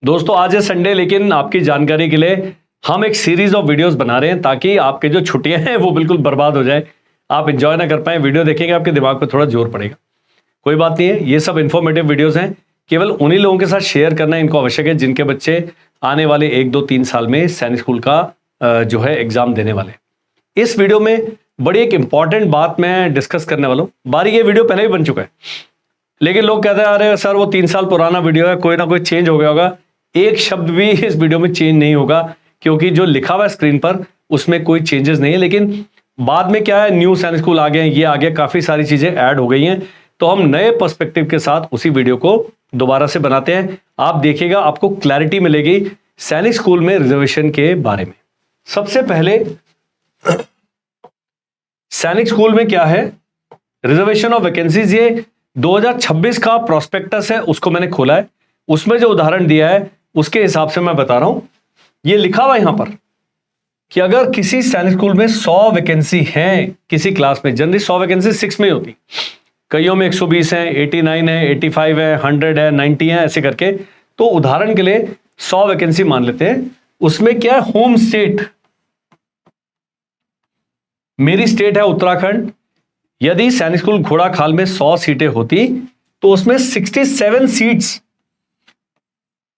दोस्तों आज है संडे, लेकिन आपकी जानकारी के लिए हम एक सीरीज ऑफ वीडियोस बना रहे हैं ताकि आपके जो छुट्टियां हैं वो बिल्कुल बर्बाद हो जाए, आप एंजॉय ना कर पाए। वीडियो देखेंगे आपके दिमाग पे थोड़ा जोर पड़ेगा, कोई बात नहीं है। ये सब इंफॉर्मेटिव वीडियोस हैं, केवल उन्हीं लोगों के साथ शेयर करना इनको आवश्यक है जिनके बच्चे आने वाले 1, 2, 3 साल में सैनिक स्कूल का जो है एग्जाम देने वाले। इस वीडियो में बड़ी एक इंपॉर्टेंट बात मैं डिस्कस करने वाला हूं। बारी ये वीडियो पहले भी बन चुका है, लेकिन लोग कहते हैं अरे सर वो 3 साल पुराना वीडियो है, कोई ना कोई चेंज हो गया होगा। एक शब्द भी इस वीडियो में चेंज नहीं होगा, क्योंकि जो लिखा हुआ है स्क्रीन पर उसमें कोई चेंजेस नहीं है। लेकिन बाद में क्या है, न्यू सैनिक स्कूल आ गए, ये आ गया, काफी सारी चीजें ऐड हो गई हैं, तो हम नए पर्सपेक्टिव के साथ उसी वीडियो को दोबारा से बनाते हैं। आप देखिएगा, आपको क्लैरिटी मिलेगी सैनिक स्कूल में रिजर्वेशन के बारे में। सबसे पहले सैनिक स्कूल में क्या है, रिजर्वेशन ऑफ वैकेंसीज, ये 2026 का प्रोस्पेक्टस है, उसको मैंने खोला है। उसमें जो उदाहरण दिया है उसके हिसाब से मैं बता रहा हूं। ये लिखा हुआ यहां पर कि अगर किसी सैनिक स्कूल में 100 वैकेंसी है किसी क्लास में, जनरली 100 वैकेंसी 6 में होती, कईयों में 120 है, 89 है, 85 है, 100 है, 90 है, ऐसे करके। तो उदाहरण के लिए 100 वैकेंसी मान लेते हैं। उसमें क्या है, होम स्टेट, मेरी स्टेट है उत्तराखंड। यदि सैनिक स्कूल घोड़ाखाल में 100 सीटें होती तो उसमें 67 सीट्स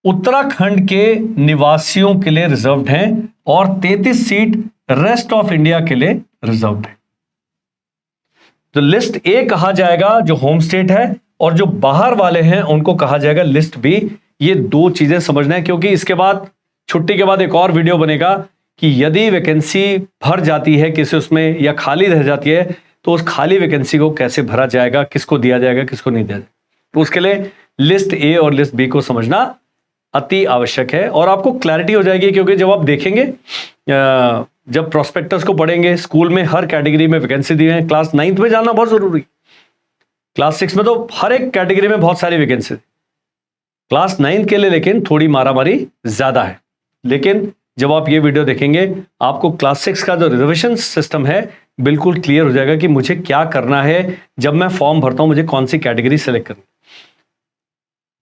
उत्तराखंड के निवासियों के लिए रिजर्व्ड हैं और 33 सीट रेस्ट ऑफ इंडिया के लिए रिजर्व्ड है। तो लिस्ट ए कहा जाएगा जो होम स्टेट है, और जो बाहर वाले हैं उनको कहा जाएगा लिस्ट बी। ये दो चीजें समझना है, क्योंकि इसके बाद छुट्टी के बाद एक और वीडियो बनेगा कि यदि वैकेंसी भर जाती है किसी उसमें या खाली रह जाती है तो उस खाली वैकेंसी को कैसे भरा जाएगा, किसको दिया जाएगा, किसको नहीं दिया जाएगा। तो उसके लिए लिस्ट ए और लिस्ट बी को समझना अति आवश्यक है, और आपको क्लैरिटी हो जाएगी। क्योंकि जब आप देखेंगे, जब प्रोस्पेक्टस को पढ़ेंगे, स्कूल में हर कैटेगरी में वैकेंसी दी है। क्लास 9th में जानना बहुत जरूरी, क्लास 6 में तो हर एक कैटेगरी में बहुत सारी वैकेंसी, क्लास 9th के लिए लेकिन थोड़ी मारामारी ज्यादा है। लेकिन जब आप ये वीडियो देखेंगे आपको क्लास 6 का जो रिजर्वेशन सिस्टम है बिल्कुल क्लियर हो जाएगा कि मुझे क्या करना है जब मैं फॉर्म भरता हूं, मुझे कौन सी कैटेगरी सेलेक्ट करनी।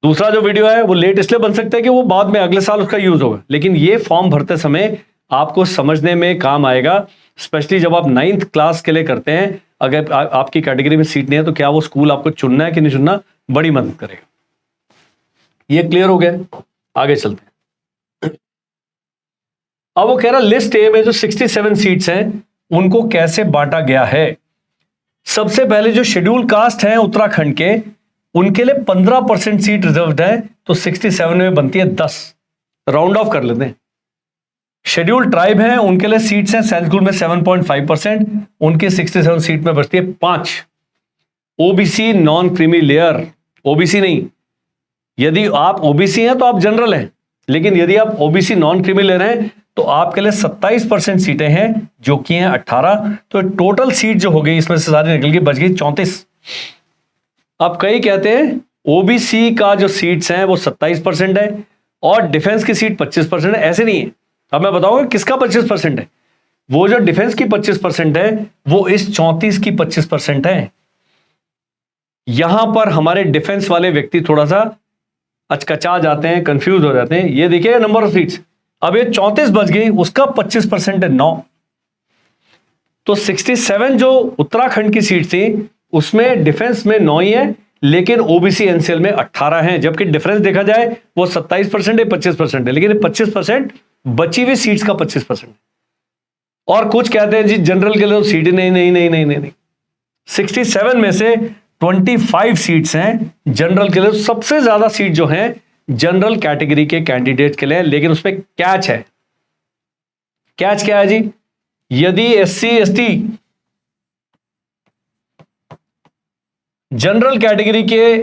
दूसरा जो वीडियो है वो लेट इसलिए बन सकता है कि वो बाद में अगले साल उसका यूज होगा, लेकिन ये फॉर्म भरते समय आपको समझने में काम आएगा, स्पेशली जब आप 9th क्लास के लिए करते हैं। अगर आपकी कैटेगरी में सीट नहीं है तो क्या वो स्कूल आपको चुनना है कि नहीं चुनना, बड़ी मदद करेगा। ये क्लियर हो गया, आगे चलते हैं। अब वो कह रहा लिस्ट ए में जो 67 सीट्स हैं उनको कैसे बांटा गया है। सबसे पहले जो शेड्यूल कास्ट है उत्तराखंड के, उनके लिए 15% सीट रिजर्व्ड है, तो 67 में बनती है 10, राउंड ऑफ कर लेते हैं। शेड्यूल ट्राइब है, उनके लिए सीट्स हैं सैनिक स्कूल में 7.5%, उनके 67 सीट में बचती है 5। OBC non creamy layer, OBC नहीं, यदि आप ओबीसी हैं तो आप जनरल हैं, लेकिन यदि आप ओबीसी नॉन क्रीमी लेयर हैं तो आपके लिए 27% सीटें हैं, जो कि हैं 18। तो टोटल सीट जो हो गई इसमें से सारी निकल गई, बच गई 34। अब कई कहते हैं ओबीसी का जो सीट्स हैं वो 27% है और डिफेंस की सीट 25% है। ऐसे नहीं है, अब मैं बताऊंगा किसका 25% है। वो जो डिफेंस की 25% है वो इस 34 की 25% है। यहां पर हमारे डिफेंस वाले व्यक्ति थोड़ा सा अचकचा जाते हैं, कंफ्यूज हो जाते हैं। ये देखिए नंबर ऑफ सीट्स, अब ये 34 बच गई, उसका 25% है 9। तो 67 जो उत्तराखंड की सीट थी उसमें डिफेंस में 9 ही है, लेकिन ओबीसी एनसीएल में 18 हैं, जबकि डिफरेंस देखा जाए वो 27% है, 25% है, लेकिन 25% बची हुई सीट्स का 25%। और कुछ कहते हैं जी जनरल के लिए सीट नहीं, नहीं नहीं नहीं नहीं नहीं, 67 में से 25 सीट्स हैं जनरल के लिए। सबसे ज्यादा सीट जो है जनरल कैटेगरी के कैंडिडेट के लिए, लेकिन उसमें कैच है। कैच क्या है जी, यदि एससी एसटी जनरल कैटेगरी के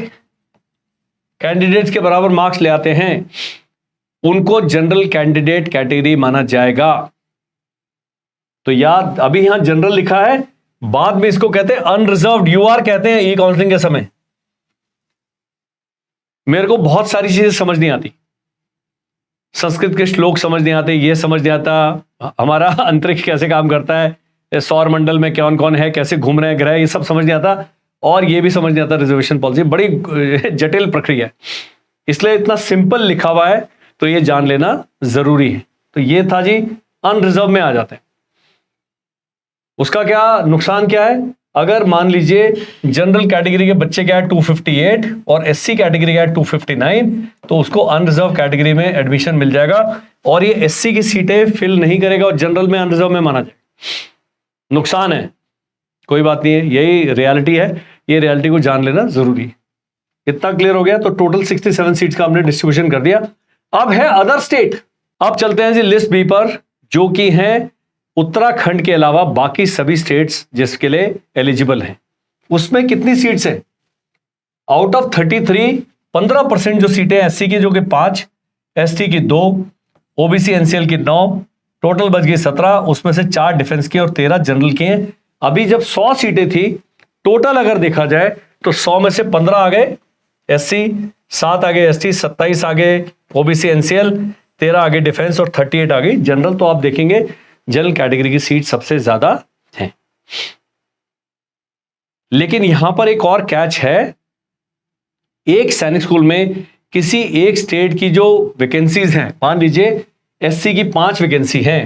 कैंडिडेट्स के बराबर मार्क्स ले आते हैं, उनको जनरल कैंडिडेट कैटेगरी माना जाएगा। तो याद, अभी यहां जनरल लिखा है, बाद में इसको कहते हैं अनरिजर्व्ड, यूआर कहते हैं ई काउंसलिंग के समय। मेरे को बहुत सारी चीजें समझ नहीं आती, संस्कृत के श्लोक समझ नहीं आते, ये समझ नहीं आता हमारा अंतरिक्ष कैसे काम करता है, सौर मंडल में कौन कौन है, कैसे घूम रहे हैं ग्रह, ये सब समझ नहीं आता। और ये भी समझ नहीं आता रिजर्वेशन पॉलिसी, बड़ी जटिल प्रक्रिया है। इसलिए इतना सिंपल लिखा हुआ है तो ये जान लेना जरूरी है। तो ये था जी, अनरिजर्व में आ जाते हैं। उसका क्या नुकसान क्या है? अगर मान लीजिए जनरल कैटेगरी के बच्चे क्या है 258 और एससी कैटेगरी का है 259, तो उसको अनरिजर्व कैटेगरी में एडमिशन मिल जाएगा और ये एससी की सीटें फिल नहीं करेगा और जनरल में अनरिजर्व में माना जाएगा। नुकसान है, कोई बात नहीं है, यही रियलिटी है, ये रियलिटी को जान लेना जरूरी है। इतना क्लियर हो गया? तो टोटल 67 सीट्स का हमने डिस्ट्रीब्यूशन कर दिया। अब है अदर स्टेट। अब चलते हैं जी लिस्ट बी पर, जो कि है उत्तराखंड के अलावा बाकी सभी स्टेट्स जिसके लिए एलिजिबल हैं। उसमें कितनी सीट्स हैं? आउट ऑफ 33, 15% जो सीटें एससी की जो कि 5, एसटी की 2, ओबीसी एनसीएल की 9, टोटल बच गई 17, उसमें से 4 डिफेंस की और 13 जनरल की हैं। अभी जब 100 सीटें थी टोटल अगर देखा जाए तो 100 में से 15 आ गए एससी, 7 आ गए एसटी, 27 आ गए ओबीसी एनसीएल, 13 आ गए डिफेंस और 38 आ गई जनरल। तो आप देखेंगे जनरल कैटेगरी की सीट सबसे ज्यादा है। लेकिन यहां पर एक और कैच है, एक सैनिक स्कूल में किसी एक स्टेट की जो वैकेंसीज हैं, मान लीजिए एससी की 5 वैकेंसी हैं,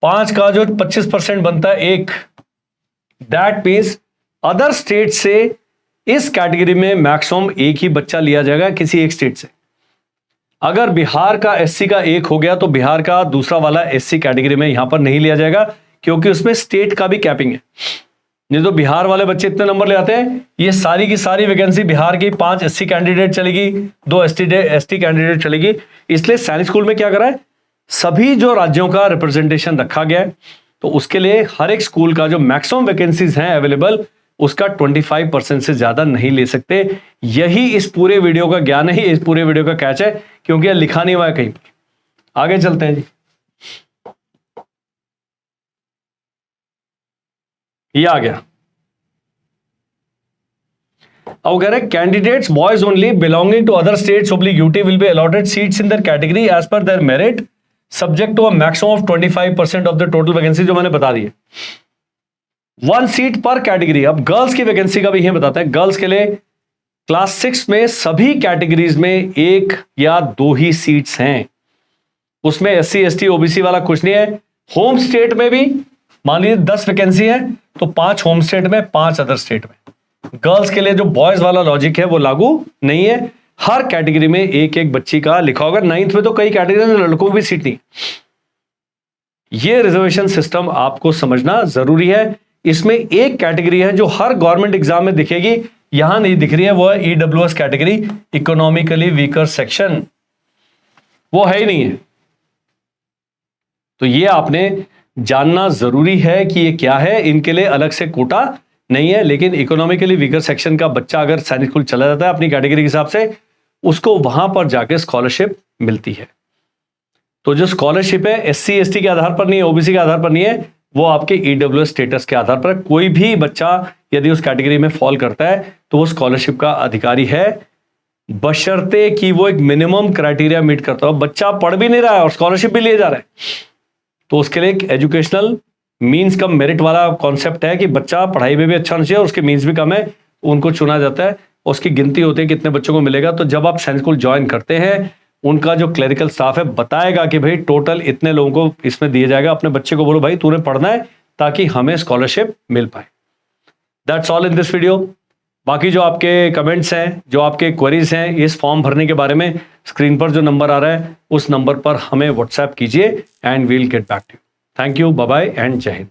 5 का जो 25% बनता है एक, दैट मीन्स अदर स्टेट से इस कैटेगरी में मैक्सिमम एक ही बच्चा लिया जाएगा किसी एक स्टेट से। अगर बिहार का एससी का एक हो गया तो बिहार का दूसरा वाला एससी कैटेगरी में यहां पर नहीं लिया जाएगा, क्योंकि उसमें स्टेट का भी कैपिंग है। नहीं तो बिहार वाले बच्चे इतने नंबर ले आते हैं, ये सारी की सारी वैकेंसी बिहार की 5 एससी कैंडिडेट चलेगी, 2 एसटी कैंडिडेट चलेगी। इसलिए सैनिक स्कूल में क्या करा है, सभी जो राज्यों का रिप्रेजेंटेशन रखा गया है। तो उसके लिए हर एक स्कूल का जो मैक्सिमम वैकेंसीज हैं अवेलेबल, उसका 25% से ज्यादा नहीं ले सकते। यही इस पूरे वीडियो का ज्ञान है, इस पूरे वीडियो का कैच है, क्योंकि यह लिखा नहीं हुआ है कहीं। आगे चलते हैं जी, ये आ गया। अब कह रहे candidates boys only belonging to other states oblique UT will be allotted seats in their category as per their merit subject to a maximum of 25% of the total vacancy, जो मैंने बता दी है। 1 सीट पर कैटेगरी। अब girls की vacancy का भी यह बताते हैं। गर्ल्स के लिए क्लास 6 में सभी कैटेगरीज में 1 या 2 ही सीट्स हैं। उसमें एससी एसटी ओबीसी वाला कुछ नहीं है। होम स्टेट में भी मान लीजिए 10 वैकेंसी है तो 5 होम स्टेट में, 5 अदर स्टेट में। गर्ल्स के लिए जो बॉयज वाला लॉजिक है वो लागू नहीं है। हर कैटेगरी में एक एक बच्ची का लिखा होगा। 9th में तो कई कैटेगरी में लड़कों की भी सीट नहीं। ये रिजर्वेशन सिस्टम आपको समझना जरूरी है। इसमें एक कैटेगरी है जो हर गवर्नमेंट एग्जाम में दिखेगी, यहां नहीं दिख रही है, वो है EWS category, economically weaker section. वो है ही नहीं है। तो ये आपने जानना जरूरी है कि ये क्या है। इनके लिए अलग से कोटा नहीं है, लेकिन इकोनॉमिकली वीकर सेक्शन का बच्चा अगर सैनिक स्कूल चला जाता है अपनी कैटेगरी के हिसाब से, उसको वहां पर जाके स्कॉलरशिप मिलती है। तो जो स्कॉलरशिप है एससी एसटी के आधार पर नहीं है, ओबीसी के आधार पर नहीं है, वो आपके ईडब्ल्यूएस स्टेटस के आधार पर। कोई भी बच्चा यदि उस कैटेगरी में फॉल करता है तो वो स्कॉलरशिप का अधिकारी है, बशर्ते कि वो एक मिनिमम क्राइटेरिया मीट करता हो। बच्चा पढ़ भी नहीं रहा है और स्कॉलरशिप भी लिए जा रहा है, तो उसके लिए एक एजुकेशनल मींस कम मेरिट वाला कॉन्सेप्ट है कि बच्चा पढ़ाई में भी अच्छा होना चाहिए और उसके मींस भी कम है, उनको चुना जाता है। उसकी गिनती होती है कितने बच्चों को मिलेगा। तो जब आप सैनिक स्कूल ज्वाइन करते हैं, उनका जो क्लरिकल स्टाफ है बताएगा कि भाई टोटल इतने लोगों को इसमें दिया जाएगा। अपने बच्चे को बोलो भाई तूने पढ़ना है ताकि हमें स्कॉलरशिप मिल पाए। That's all in this video. बाकी जो आपके कमेंट्स हैं, जो आपके क्वेरीज हैं इस फॉर्म भरने के बारे में, स्क्रीन पर जो नंबर आ रहा है उस नंबर पर हमें व्हाट्सएप कीजिए and we'll get back to you. Thank you, bye bye and जय हिंद।